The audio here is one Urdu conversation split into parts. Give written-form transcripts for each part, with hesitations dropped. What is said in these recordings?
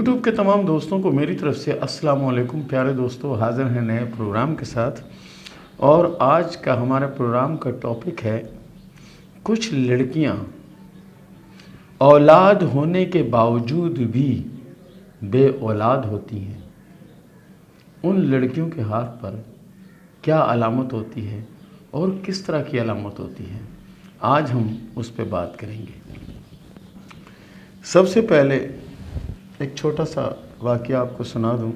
YouTube کے تمام دوستوں کو میری طرف سے السلام علیکم۔ پیارے دوستو، حاضر ہیں نئے پروگرام کے ساتھ، اور آج کا ہمارے پروگرام کا ٹاپک ہے کچھ لڑکیاں اولاد ہونے کے باوجود بھی بے اولاد ہوتی ہیں۔ ان لڑکیوں کے ہاتھ پر کیا علامت ہوتی ہے اور کس طرح کی علامت ہوتی ہے، آج ہم اس پہ بات کریں گے۔ سب سے پہلے ایک چھوٹا سا واقعہ آپ کو سنا دوں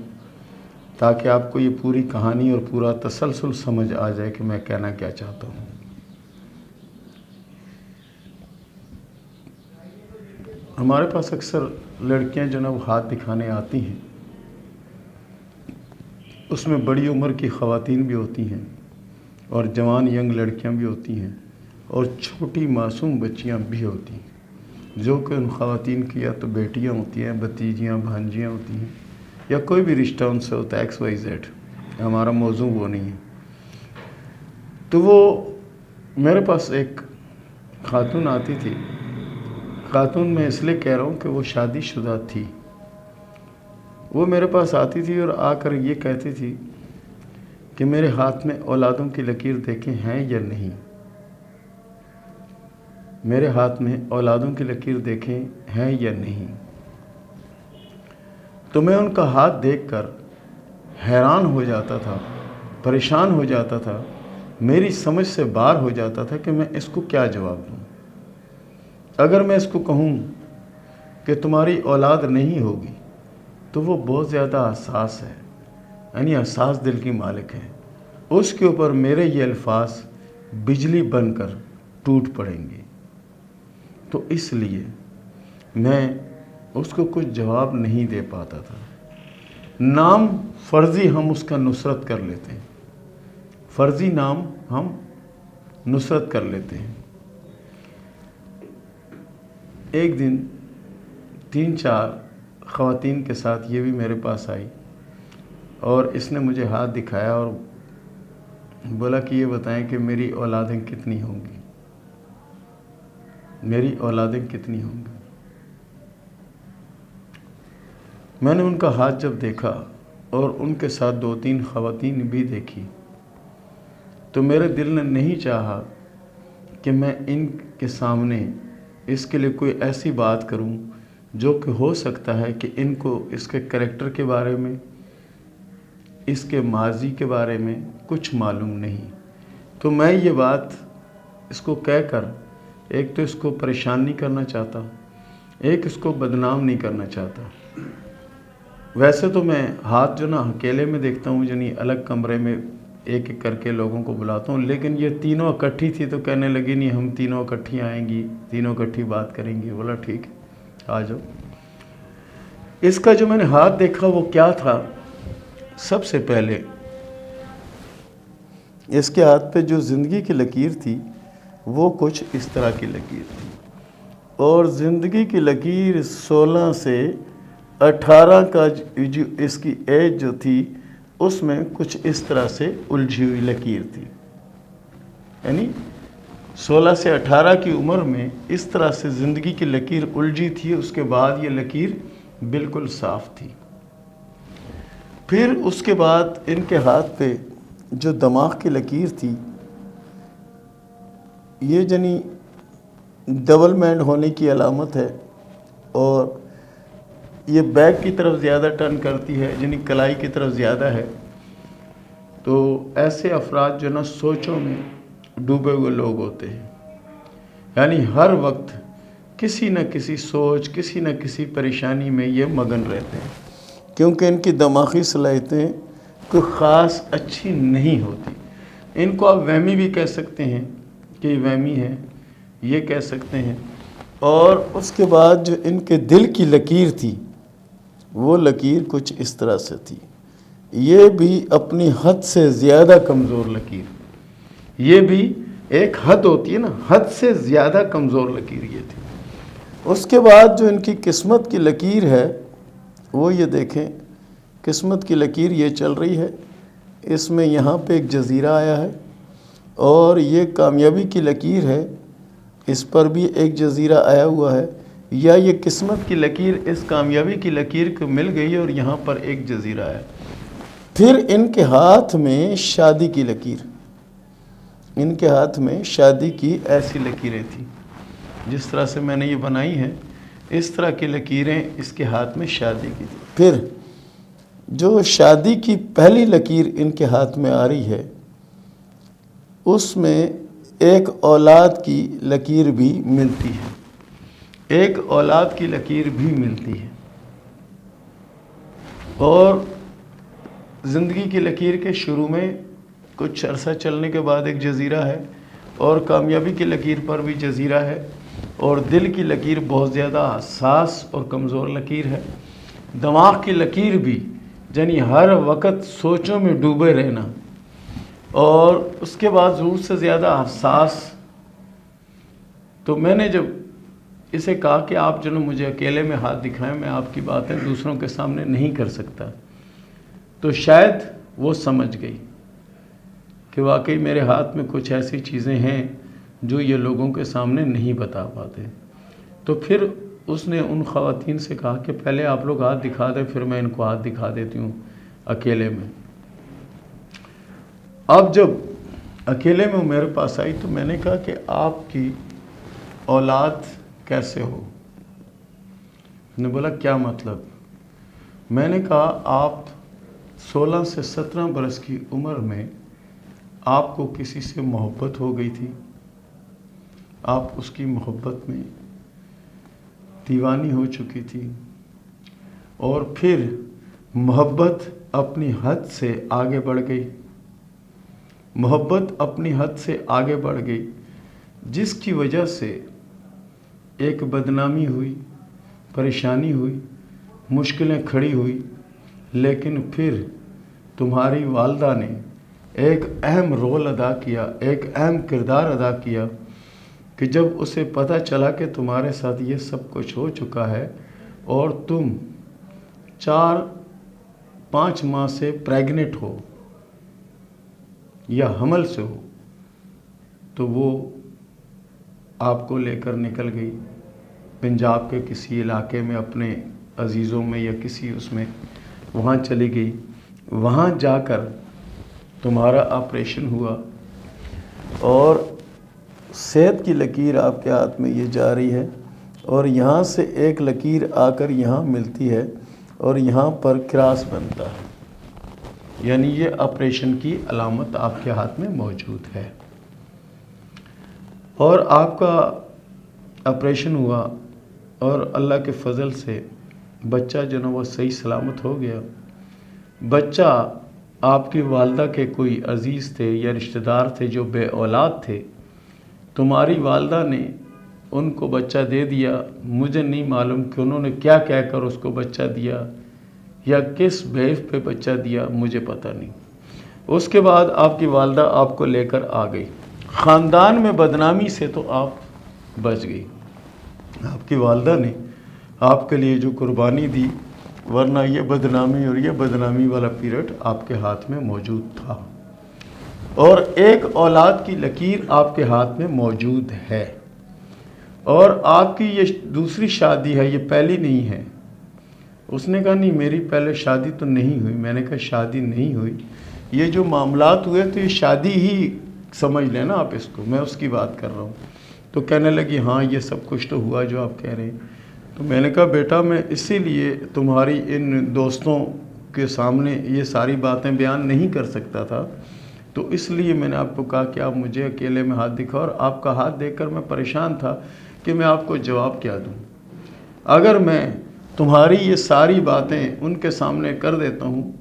تاکہ آپ کو یہ پوری کہانی اور پورا تسلسل سمجھ آ جائے کہ میں کہنا کیا چاہتا ہوں۔ ہمارے پاس اکثر لڑکیاں جو نا وہ ہاتھ دکھانے آتی ہیں، اس میں بڑی عمر کی خواتین بھی ہوتی ہیں اور جوان ینگ لڑکیاں بھی ہوتی ہیں اور چھوٹی معصوم بچیاں بھی ہوتی ہیں، جو کہ ان خواتین کی یا تو بیٹیاں ہوتی ہیں، بھتیجیاں، بھانجیاں ہوتی ہیں، یا کوئی بھی رشتہ ان سے ہوتا ہے XYZ۔ ہمارا موضوع وہ نہیں ہے۔ تو وہ میرے پاس ایک خاتون آتی تھی۔ خاتون میں اس لیے کہہ رہا ہوں کہ وہ شادی شدہ تھی۔ وہ میرے پاس آتی تھی اور آ کر یہ کہتی تھی کہ میرے ہاتھ میں اولادوں کی لکیر دیکھیں ہیں یا نہیں، میرے ہاتھ میں اولادوں کی لکیر دیکھیں ہیں یا نہیں۔ تو میں ان کا ہاتھ دیکھ کر حیران ہو جاتا تھا، پریشان ہو جاتا تھا، میری سمجھ سے باہر ہو جاتا تھا کہ میں اس کو کیا جواب دوں۔ اگر میں اس کو کہوں کہ تمہاری اولاد نہیں ہوگی تو وہ بہت زیادہ حساس ہے، یعنی حساس دل کی مالک ہے، اس کے اوپر میرے یہ الفاظ بجلی بن کر ٹوٹ پڑیں گے۔ تو اس لیے میں اس کو کچھ جواب نہیں دے پاتا تھا۔ نام فرضی ہم اس کا نصرت کر لیتے ہیں، فرضی نام ہم نصرت کر لیتے ہیں۔ ایک دن 3-4 خواتین کے ساتھ یہ بھی میرے پاس آئی اور اس نے مجھے ہاتھ دکھایا اور بولا کہ یہ بتائیں کہ میری اولادیں کتنی ہوں گی، میری اولادیں کتنی ہوں گی۔ میں نے ان کا ہاتھ جب دیکھا اور ان کے ساتھ 2-3 خواتین بھی دیکھی تو میرے دل نے نہیں چاہا کہ میں ان کے سامنے اس کے لیے کوئی ایسی بات کروں جو کہ ہو سکتا ہے کہ ان کو اس کے کریکٹر کے بارے میں، اس کے ماضی کے بارے میں کچھ معلوم نہیں۔ تو میں یہ بات اس کو کہہ کر ایک تو اس کو پریشان نہیں کرنا چاہتا، ایک اس کو بدنام نہیں کرنا چاہتا۔ ویسے تو میں ہاتھ جو نا اکیلے میں دیکھتا ہوں، یعنی الگ کمرے میں ایک ایک کر کے لوگوں کو بلاتا ہوں، لیکن یہ تینوں اکٹھی تھی تو کہنے لگی نہیں ہم تینوں اکٹھی آئیں گی، تینوں اکٹھی بات کریں گی۔ بولا ٹھیک ہے آ جاؤ۔ اس کا جو میں نے ہاتھ دیکھا وہ کیا تھا، سب سے پہلے اس کے ہاتھ پہ جو زندگی کی لکیر تھی وہ کچھ اس طرح کی لکیر تھی، اور زندگی کی لکیر 16 سے 18 کا جو اس کی ایج جو تھی اس میں کچھ اس طرح سے الجھی ہوئی لکیر تھی، یعنی 16 سے 18 کی عمر میں اس طرح سے زندگی کی لکیر الجھی تھی۔ اس کے بعد یہ لکیر بالکل صاف تھی۔ پھر اس کے بعد ان کے ہاتھ پہ جو دماغ کی لکیر تھی، یہ یعنی ڈبل مینڈ ہونے کی علامت ہے، اور یہ بیک کی طرف زیادہ ٹرن کرتی ہے، یعنی کلائی کی طرف زیادہ ہے۔ تو ایسے افراد جو نا سوچوں میں ڈوبے ہوئے لوگ ہوتے ہیں، یعنی ہر وقت کسی نہ کسی سوچ، کسی نہ کسی پریشانی میں یہ مگن رہتے ہیں، کیونکہ ان کی دماغی صلاحیتیں کوئی خاص اچھی نہیں ہوتی۔ ان کو آپ وہمی بھی کہہ سکتے ہیں کہ یہ وہمی ہے، یہ کہہ سکتے ہیں۔ اور اس کے بعد جو ان کے دل کی لکیر تھی وہ لکیر کچھ اس طرح سے تھی، یہ بھی اپنی حد سے زیادہ کمزور لکیر، یہ بھی ایک حد ہوتی ہے نا، حد سے زیادہ کمزور لکیر یہ تھی۔ اس کے بعد جو ان کی قسمت کی لکیر ہے وہ یہ دیکھیں، قسمت کی لکیر یہ چل رہی ہے، اس میں یہاں پہ ایک جزیرہ آیا ہے، اور یہ کامیابی کی لکیر ہے، اس پر بھی ایک جزیرہ آیا ہوا ہے، یا یہ قسمت کی لکیر اس کامیابی کی لکیر کو مل گئی اور یہاں پر ایک جزیرہ ہے۔ پھر ان کے ہاتھ میں شادی کی لکیر، ان کے ہاتھ میں شادی کی ایسی لکیریں تھیں جس طرح سے میں نے یہ بنائی ہیں، اس طرح کی لکیریں اس کے ہاتھ میں شادی کی تھی۔ پھر جو شادی کی پہلی لکیر ان کے ہاتھ میں آ رہی ہے، اس میں ایک اولاد کی لکیر بھی ملتی ہے، ایک اولاد کی لکیر بھی ملتی ہے۔ اور زندگی کی لکیر کے شروع میں کچھ عرصہ چلنے کے بعد ایک جزیرہ ہے، اور کامیابی کی لکیر پر بھی جزیرہ ہے، اور دل کی لکیر بہت زیادہ حساس اور کمزور لکیر ہے۔ دماغ کی لکیر بھی، یعنی ہر وقت سوچوں میں ڈوبے رہنا، اور اس کے بعد ضرورت سے زیادہ حساس۔ تو میں نے جب اسے کہا کہ آپ جو مجھے اکیلے میں ہاتھ دکھائیں، میں آپ کی باتیں دوسروں کے سامنے نہیں کر سکتا، تو شاید وہ سمجھ گئی کہ واقعی میرے ہاتھ میں کچھ ایسی چیزیں ہیں جو یہ لوگوں کے سامنے نہیں بتا پاتے۔ تو پھر اس نے ان خواتین سے کہا کہ پہلے آپ لوگ ہاتھ دکھا دیں، پھر میں ان کو ہاتھ دکھا دیتی ہوں اکیلے میں۔ اب جب اکیلے میں میرے پاس آئی تو میں نے کہا کہ آپ کی اولاد کیسے ہو؟ نے بولا کیا مطلب؟ میں نے کہا آپ 16 سے 17 برس کی عمر میں آپ کو کسی سے محبت ہو گئی تھی، آپ اس کی محبت میں دیوانی ہو چکی تھی، اور پھر محبت اپنی حد سے آگے بڑھ گئی، محبت اپنی حد سے آگے بڑھ گئی، جس کی وجہ سے ایک بدنامی ہوئی، پریشانی ہوئی، مشکلیں کھڑی ہوئی، لیکن پھر تمہاری والدہ نے ایک اہم رول ادا کیا، ایک اہم کردار ادا کیا کہ جب اسے پتہ چلا کہ تمہارے ساتھ یہ سب کچھ ہو چکا ہے اور تم 4-5 ماہ سے پریگننٹ ہو یا حمل سے ہو، تو وہ آپ کو لے کر نکل گئی پنجاب کے کسی علاقے میں، اپنے عزیزوں میں یا کسی اس میں، وہاں چلی گئی۔ وہاں جا کر تمہارا آپریشن ہوا، اور صحت کی لکیر آپ کے ہاتھ میں یہ جا رہی ہے، اور یہاں سے ایک لکیر آ کر یہاں ملتی ہے، اور یہاں پر کراس بنتا ہے، یعنی یہ آپریشن کی علامت آپ کے ہاتھ میں موجود ہے۔ اور آپ کا آپریشن ہوا، اور اللہ کے فضل سے بچہ جو نا وہ صحیح سلامت ہو گیا۔ بچہ آپ کی والدہ کے کوئی عزیز تھے یا رشتہ دار تھے جو بے اولاد تھے، تمہاری والدہ نے ان کو بچہ دے دیا۔ مجھے نہیں معلوم کہ انہوں نے کیا کہہ کر اس کو بچہ دیا یا کس بیس پہ بچہ دیا، مجھے پتہ نہیں۔ اس کے بعد آپ کی والدہ آپ کو لے کر آ گئی۔ خاندان میں بدنامی سے تو آپ بچ گئی، آپ کی والدہ نے آپ کے لیے جو قربانی دی، ورنہ یہ بدنامی اور یہ بدنامی والا پیریڈ آپ کے ہاتھ میں موجود تھا، اور ایک اولاد کی لکیر آپ کے ہاتھ میں موجود ہے، اور آپ کی یہ دوسری شادی ہے، یہ پہلی نہیں ہے۔ اس نے کہا نہیں میری پہلے شادی تو نہیں ہوئی۔ میں نے کہا شادی نہیں ہوئی، یہ جو معاملات ہوئے تو یہ شادی ہی سمجھ لیں نا آپ اس کو، میں اس کی بات کر رہا ہوں۔ تو کہنے لگی ہاں یہ سب کچھ تو ہوا جو آپ کہہ رہے ہیں۔ تو میں نے کہا بیٹا میں اسی لیے تمہاری ان دوستوں کے سامنے یہ ساری باتیں بیان نہیں کر سکتا تھا، تو اس لیے میں نے آپ کو کہا کہ آپ مجھے اکیلے میں ہاتھ دکھاؤ، اور آپ کا ہاتھ دیکھ کر میں پریشان تھا کہ میں آپ کو جواب کیا دوں۔ اگر میں تمہاری یہ ساری باتیں ان کے سامنے کر دیتا ہوں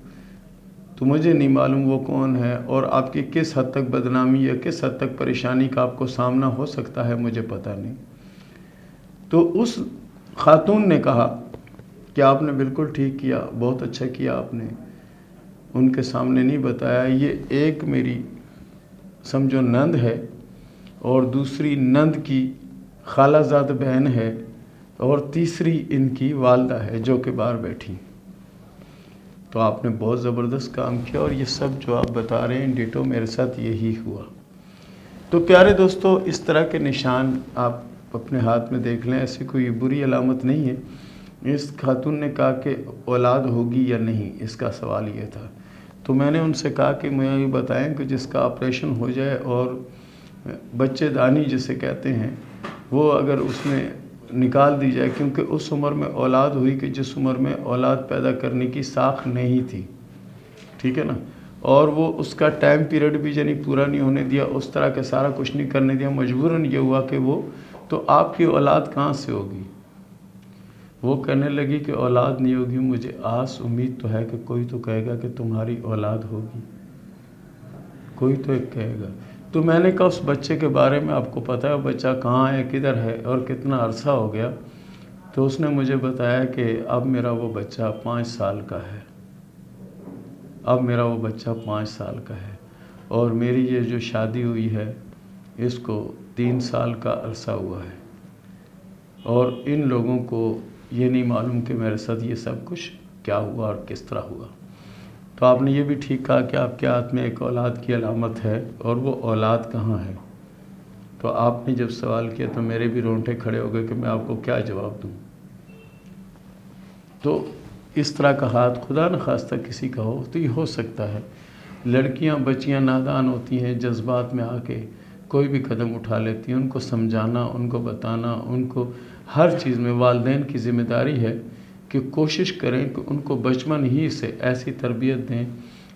تو مجھے نہیں معلوم وہ کون ہے، اور آپ کی کس حد تک بدنامی یا کس حد تک پریشانی کا آپ کو سامنا ہو سکتا ہے، مجھے پتہ نہیں۔ تو اس خاتون نے کہا کہ آپ نے بالکل ٹھیک کیا، بہت اچھا کیا آپ نے، ان کے سامنے نہیں بتایا۔ یہ ایک میری سمجھو نند ہے، اور دوسری نند کی خالہ زاد بہن ہے، اور تیسری ان کی والدہ ہے جو کہ باہر بیٹھی۔ تو آپ نے بہت زبردست کام کیا، اور یہ سب جو آپ بتا رہے ہیں ڈیٹو میرے ساتھ یہی ہوا۔ تو پیارے دوستو، اس طرح کے نشان آپ اپنے ہاتھ میں دیکھ لیں، ایسی کوئی بری علامت نہیں ہے۔ اس خاتون نے کہا کہ اولاد ہوگی یا نہیں، اس کا سوال یہ تھا۔ تو میں نے ان سے کہا کہ مجھے یہ بتائیں کہ جس کا آپریشن ہو جائے اور بچے دانی جسے کہتے ہیں وہ اگر اس میں نکال دی جائے، کیونکہ اس عمر میں اولاد ہوئی کہ جس عمر میں اولاد پیدا کرنے کی ساکھ نہیں تھی، ٹھیک ہے نا، اور وہ اس کا ٹائم پیریڈ بھی یعنی پورا نہیں ہونے دیا، اس طرح کے سارا کچھ نہیں کرنے دیا، مجبوراً یہ ہوا کہ وہ تو آپ کی اولاد کہاں سے ہوگی؟ وہ کہنے لگی کہ اولاد نہیں ہوگی، مجھے آس امید تو ہے کہ کوئی تو کہے گا کہ تمہاری اولاد ہوگی، کوئی تو ایک کہے گا۔ تو میں نے کہا اس بچے کے بارے میں آپ کو پتہ ہے بچہ کہاں ہے، کدھر ہے اور کتنا عرصہ ہو گیا؟ تو اس نے مجھے بتایا کہ اب میرا وہ بچہ 5 سال کا ہے، اب میرا وہ بچہ 5 سال کا ہے، اور میری یہ جو شادی ہوئی ہے اس کو 3 سال کا عرصہ ہوا ہے، اور ان لوگوں کو یہ نہیں معلوم کہ میرے ساتھ یہ سب کچھ کیا ہوا اور کس طرح ہوا۔ تو آپ نے یہ بھی ٹھیک کہا کہ آپ کے ہاتھ میں ایک اولاد کی علامت ہے، اور وہ اولاد کہاں ہے؟ تو آپ نے جب سوال کیا تو میرے بھی رونٹے کھڑے ہو گئے کہ میں آپ کو کیا جواب دوں۔ تو اس طرح کا ہاتھ خدا نخواستہ کسی کا ہو تو یہ ہو سکتا ہے۔ لڑکیاں بچیاں نادان ہوتی ہیں، جذبات میں آ کے کوئی بھی قدم اٹھا لیتی ہیں، ان کو سمجھانا، ان کو بتانا، ان کو ہر چیز میں والدین کی ذمہ داری ہے کہ کوشش کریں کہ ان کو بچپن ہی سے ایسی تربیت دیں،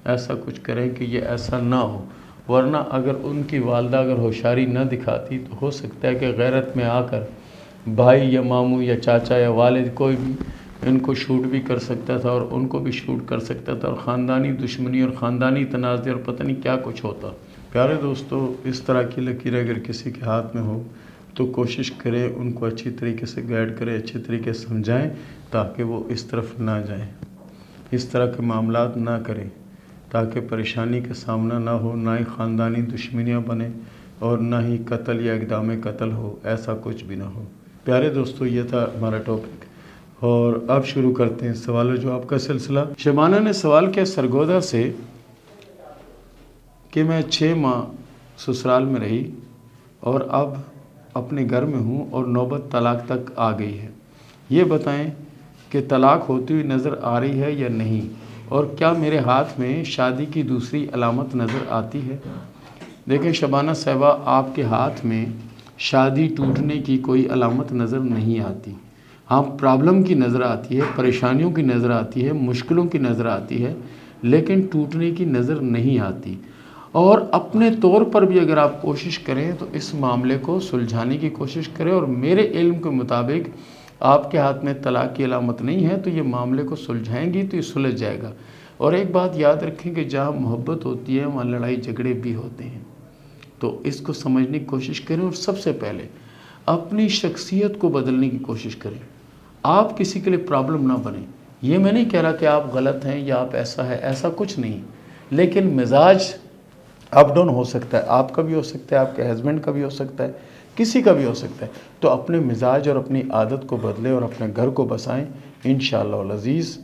ایسا کچھ کریں کہ یہ ایسا نہ ہو، ورنہ اگر ان کی والدہ اگر ہوشیاری نہ دکھاتی تو ہو سکتا ہے کہ غیرت میں آ کر بھائی یا ماموں یا چاچا یا والد کوئی بھی ان کو شوٹ بھی کر سکتا تھا اور ان کو بھی شوٹ کر سکتا تھا، اور خاندانی دشمنی اور خاندانی تنازع اور پتہ نہیں کیا کچھ ہوتا۔ پیارے دوستو، اس طرح کی لکیر اگر کسی کے ہاتھ میں ہو تو کوشش کریں ان کو اچھی طریقے سے گائیڈ کریں، اچھی طریقے سے سمجھائیں تاکہ وہ اس طرف نہ جائیں، اس طرح کے معاملات نہ کریں، تاکہ پریشانی کا سامنا نہ ہو، نہ ہی خاندانی دشمنیاں بنیں اور نہ ہی قتل یا اقدام قتل ہو، ایسا کچھ بھی نہ ہو۔ پیارے دوستو، یہ تھا ہمارا ٹاپک، اور اب شروع کرتے ہیں سوال و جواب کا سلسلہ۔ شبانہ نے سوال کیا سرگودا سے کہ میں 6 ماہ سسرال میں رہی اور اب اپنے گھر میں ہوں اور نوبت طلاق تک آ گئی ہے، یہ بتائیں کہ طلاق ہوتی ہوئی نظر آ رہی ہے یا نہیں، اور کیا میرے ہاتھ میں شادی کی دوسری علامت نظر آتی ہے؟ دیکھیں شبانہ صاحبہ، آپ کے ہاتھ میں شادی ٹوٹنے کی کوئی علامت نظر نہیں آتی، ہاں پرابلم کی نظر آتی ہے، پریشانیوں کی نظر آتی ہے، مشکلوں کی نظر آتی ہے، لیکن ٹوٹنے کی نظر نہیں آتی۔ اور اپنے طور پر بھی اگر آپ کوشش کریں تو اس معاملے کو سلجھانے کی کوشش کریں، اور میرے علم کے مطابق آپ کے ہاتھ میں طلاق کی علامت نہیں ہے تو یہ معاملے کو سلجھائیں گی تو یہ سلجھ جائے گا۔ اور ایک بات یاد رکھیں کہ جہاں محبت ہوتی ہے وہاں لڑائی جھگڑے بھی ہوتے ہیں، تو اس کو سمجھنے کی کوشش کریں، اور سب سے پہلے اپنی شخصیت کو بدلنے کی کوشش کریں۔ آپ کسی کے لیے پرابلم نہ بنیں۔ یہ میں نہیں کہہ رہا کہ آپ غلط ہیں یا آپ ایسا ہے، ایسا کچھ نہیں، لیکن مزاج اپ ڈاؤن ہو سکتا ہے، آپ کا بھی ہو سکتا ہے، آپ کے ہسبینڈ کا بھی ہو سکتا ہے، کسی کا بھی ہو سکتا ہے، تو اپنے مزاج اور اپنی عادت کو بدلیں اور اپنے گھر کو بسائیں، انشاءاللہ العزیز،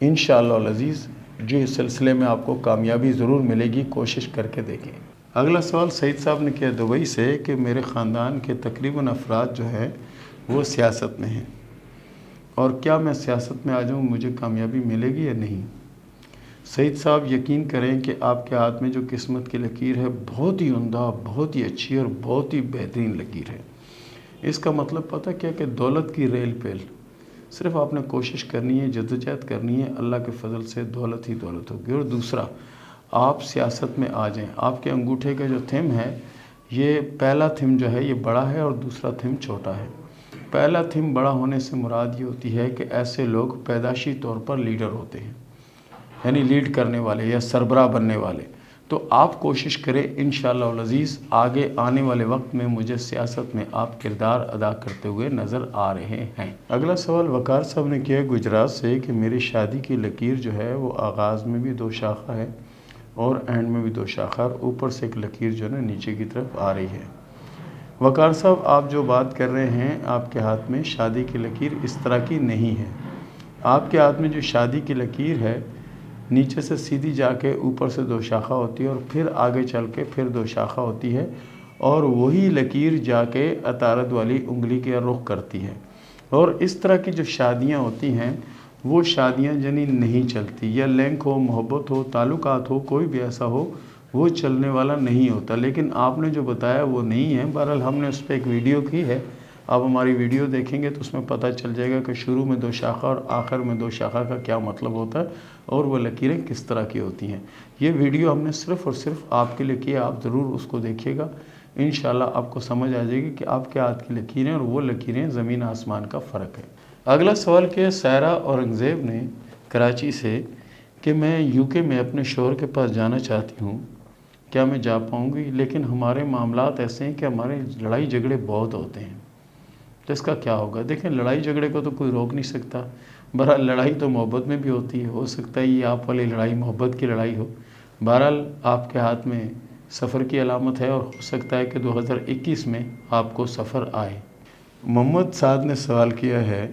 انشاءاللہ العزیز جو اس سلسلے میں آپ کو کامیابی ضرور ملے گی، کوشش کر کے دیکھیں۔ اگلا سوال سعید صاحب نے کیا دبئی سے کہ میرے خاندان کے تقریباً افراد جو ہیں وہ سیاست میں ہیں، اور کیا میں سیاست میں آ جاؤں مجھے کامیابی ملے گی یا نہیں؟ سعید صاحب یقین کریں کہ آپ کے ہاتھ میں جو قسمت کی لکیر ہے بہت ہی عمدہ، بہت ہی اچھی اور بہت ہی بہترین لکیر ہے۔ اس کا مطلب پتہ کیا کہ دولت کی ریل پیل، صرف آپ نے کوشش کرنی ہے، جدوجہد کرنی ہے، اللہ کے فضل سے دولت ہی دولت ہوگی۔ اور دوسرا، آپ سیاست میں آ جائیں، آپ کے انگوٹھے کا جو تھم ہے، یہ پہلا تھم جو ہے یہ بڑا ہے اور دوسرا تھم چھوٹا ہے۔ پہلا تھم بڑا ہونے سے مراد یہ ہوتی ہے کہ ایسے لوگ پیدائشی طور پر لیڈر ہوتے ہیں، یعنی لیڈ کرنے والے یا سربراہ بننے والے۔ تو آپ کوشش کریں انشاءاللہ العزیز، آگے آنے والے وقت میں مجھے سیاست میں آپ کردار ادا کرتے ہوئے نظر آ رہے ہیں۔ اگلا سوال وقار صاحب نے کیا گجرات سے کہ میری شادی کی لکیر جو ہے وہ آغاز میں بھی 2 شاخہ ہے اور اینڈ میں بھی 2 شاخہ، اور اوپر سے ایک لکیر جو ہے نا نیچے کی طرف آ رہی ہے۔ وقار صاحب، آپ جو بات کر رہے ہیں آپ کے ہاتھ میں شادی کی لکیر اس طرح کی نہیں ہے۔ آپ کے ہاتھ میں جو شادی کی لکیر ہے نیچے سے سیدھی جا کے اوپر سے 2 شاخہ ہوتی ہے، اور پھر آگے چل کے پھر 2 شاخہ ہوتی ہے، اور وہی لکیر جا کے عطارد والی انگلی کے رخ کرتی ہے، اور اس طرح کی جو شادیاں ہوتی ہیں وہ شادیاں یعنی نہیں چلتی، یا لنک ہو، محبت ہو، تعلقات ہو، کوئی بھی ایسا ہو وہ چلنے والا نہیں ہوتا۔ لیکن آپ نے جو بتایا وہ نہیں ہے۔ بہرحال ہم نے اس پہ ایک ویڈیو کی ہے، آپ ہماری ویڈیو دیکھیں گے تو اس میں پتہ چل جائے گا کہ شروع میں 2 شاخہ اور آخر میں 2 شاخہ کا کیا مطلب ہوتا ہے اور وہ لکیریں کس طرح کی ہوتی ہیں۔ یہ ویڈیو ہم نے صرف اور صرف آپ کے لیے کی ہے، آپ ضرور اس کو دیکھیے گا، انشاءاللہ آپ کو سمجھ آ جائے گی کہ آپ کے ہاتھ کی لکیریں اور وہ لکیریں زمین آسمان کا فرق ہے۔ اگلا سوال کیا ہے سائرہ اورنگزیب نے کراچی سے کہ میں UK میں اپنے شوہر کے پاس جانا چاہتی ہوں، کیا میں جا پاؤں گی؟ لیکن ہمارے معاملات ایسے ہیں کہ ہمارے لڑائی جھگڑے بہت ہوتے ہیں، تو اس کا کیا ہوگا؟ دیکھیں لڑائی جھگڑے کو تو کوئی روک نہیں سکتا، بہرحال لڑائی تو محبت میں بھی ہوتی ہے، ہو سکتا ہے یہ آپ والی لڑائی محبت کی لڑائی ہو۔ بہرحال آپ کے ہاتھ میں سفر کی علامت ہے اور ہو سکتا ہے کہ 2021 میں آپ کو سفر آئے۔ محمد سعد نے سوال کیا ہے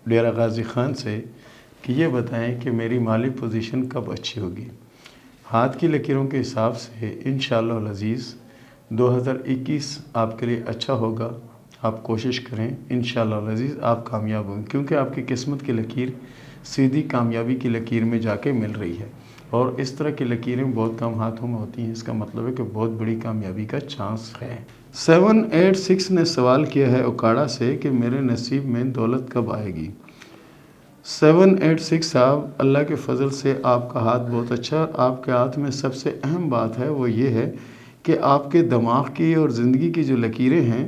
ڈیرہ غازی خان سے کہ یہ بتائیں کہ میری مالی پوزیشن کب اچھی ہوگی؟ ہاتھ کی لکیروں کے حساب سے انشاءاللہ العزیز 2021 آپ کے لیے اچھا ہوگا، آپ کوشش کریں، انشاءاللہ العزیز آپ کامیاب ہوں، کیونکہ آپ کی قسمت کی لکیر سیدھی کامیابی کی لکیر میں جا کے مل رہی ہے، اور اس طرح کی لکیریں بہت کم ہاتھوں میں ہوتی ہیں، اس کا مطلب ہے کہ بہت بڑی کامیابی کا چانس ہے۔ 786 نے سوال کیا ہے اکاڑا سے کہ میرے نصیب میں دولت کب آئے گی؟ 786 صاحب، اللہ کے فضل سے آپ کا ہاتھ بہت اچھا، آپ کے ہاتھ میں سب سے اہم بات ہے وہ یہ ہے کہ آپ کے دماغ کی اور زندگی کی جو لکیریں ہیں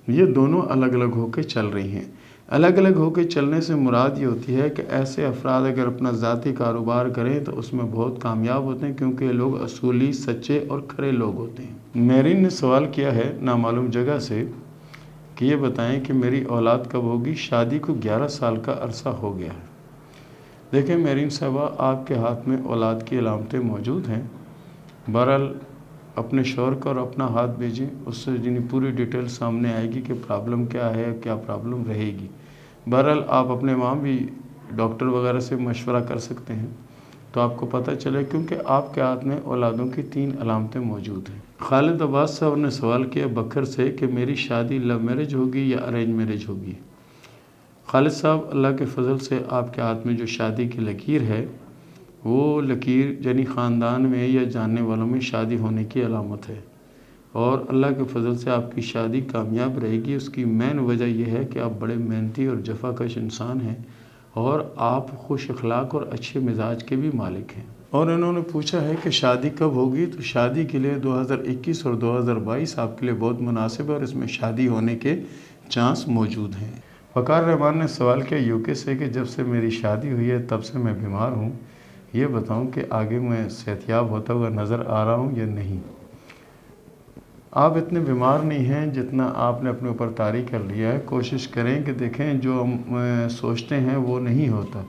یہ دونوں الگ الگ ہو کے چل رہی ہیں۔ الگ الگ ہو کے چلنے سے مراد یہ ہوتی ہے کہ ایسے افراد اگر اپنا ذاتی کاروبار کریں تو اس میں بہت کامیاب ہوتے ہیں، کیونکہ یہ لوگ اصولی، سچے اور کھرے لوگ ہوتے ہیں۔ میرین نے سوال کیا ہے نامعلوم جگہ سے کہ یہ بتائیں کہ میری اولاد کب ہوگی؟ شادی کو 11 سال کا عرصہ ہو گیا ہے۔ دیکھیں میرین صاحبہ، آپ کے ہاتھ میں اولاد کی علامتیں موجود ہیں، بہرحال اپنے شوہر کو اور اپنا ہاتھ بھیجیں، اس سے پوری ڈیٹیل سامنے آئے گی کہ پرابلم کیا ہے، کیا پرابلم رہے گی۔ بہرحال آپ اپنے وہاں بھی ڈاکٹر وغیرہ سے مشورہ کر سکتے ہیں تو آپ کو پتہ چلے، کیونکہ آپ کے ہاتھ میں اولادوں کی 3 علامتیں موجود ہیں۔ خالد عباس صاحب نے سوال کیا بکھر سے کہ میری شادی لو میرج ہوگی یا ارینج میرج ہوگی؟ خالد صاحب، اللہ کے فضل سے آپ کے ہاتھ میں جو شادی کی لکیر ہے وہ لکیر یعنی خاندان میں یا جاننے والوں میں شادی ہونے کی علامت ہے، اور اللہ کے فضل سے آپ کی شادی کامیاب رہے گی۔ اس کی مین وجہ یہ ہے کہ آپ بڑے محنتی اور جفا کش انسان ہیں، اور آپ خوش اخلاق اور اچھے مزاج کے بھی مالک ہیں۔ اور انہوں نے پوچھا ہے کہ شادی کب ہوگی، تو شادی کے لیے 2021 اور 2022 آپ کے لیے بہت مناسب ہے، اور اس میں شادی ہونے کے چانس موجود ہیں۔ وقار رحمان نے سوال کیا UK سے کہ جب سے میری شادی ہوئی ہے تب سے میں بیمار ہوں، یہ بتاؤں کہ آگے میں صحتیاب ہوتا ہوا نظر آ رہا ہوں یا نہیں؟ آپ اتنے بیمار نہیں ہیں جتنا آپ نے اپنے اوپر طاری کر لیا ہے۔ کوشش کریں کہ دیکھیں جو ہم سوچتے ہیں وہ نہیں ہوتا،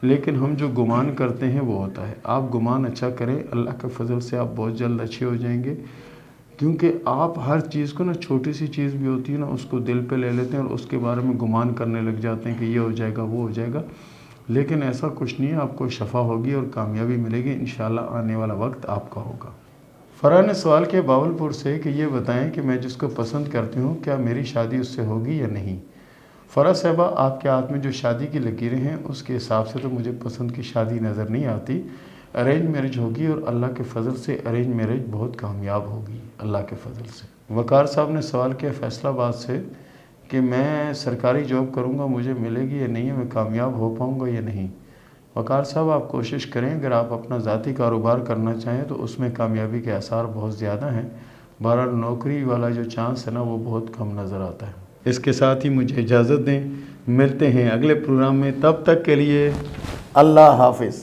لیکن ہم جو گمان کرتے ہیں وہ ہوتا ہے۔ آپ گمان اچھا کریں، اللہ کے فضل سے آپ بہت جلد اچھے ہو جائیں گے، کیونکہ آپ ہر چیز کو چھوٹی سی چیز بھی ہوتی ہے اس کو دل پہ لے لیتے ہیں اور اس کے بارے میں گمان کرنے لگ جاتے ہیں کہ یہ ہو جائے گا، وہ ہو جائے گا، لیکن ایسا کچھ نہیں ہے۔ آپ کو شفا ہوگی اور کامیابی ملے گی، انشاءاللہ آنے والا وقت آپ کا ہوگا۔ فرح نے سوال کیا باولپور سے کہ یہ بتائیں کہ میں جس کو پسند کرتی ہوں کیا میری شادی اس سے ہوگی یا نہیں؟ فرح صاحبہ، آپ کے ہاتھ میں جو شادی کی لکیریں ہیں اس کے حساب سے تو مجھے پسند کی شادی نظر نہیں آتی، ارینج میرج ہوگی، اور اللہ کے فضل سے ارینج میرج بہت کامیاب ہوگی اللہ کے فضل سے۔ وقار صاحب نے سوال کیا فیصل آباد سے کہ میں سرکاری جاب کروں گا، مجھے ملے گی یا نہیں، میں کامیاب ہو پاؤں گا یا نہیں؟ وقار صاحب، آپ کوشش کریں، اگر آپ اپنا ذاتی کاروبار کرنا چاہیں تو اس میں کامیابی کے آثار بہت زیادہ ہیں، بہرحال نوکری والا جو چانس ہے وہ بہت کم نظر آتا ہے۔ اس کے ساتھ ہی مجھے اجازت دیں، ملتے ہیں اگلے پروگرام میں، تب تک کے لیے اللہ حافظ۔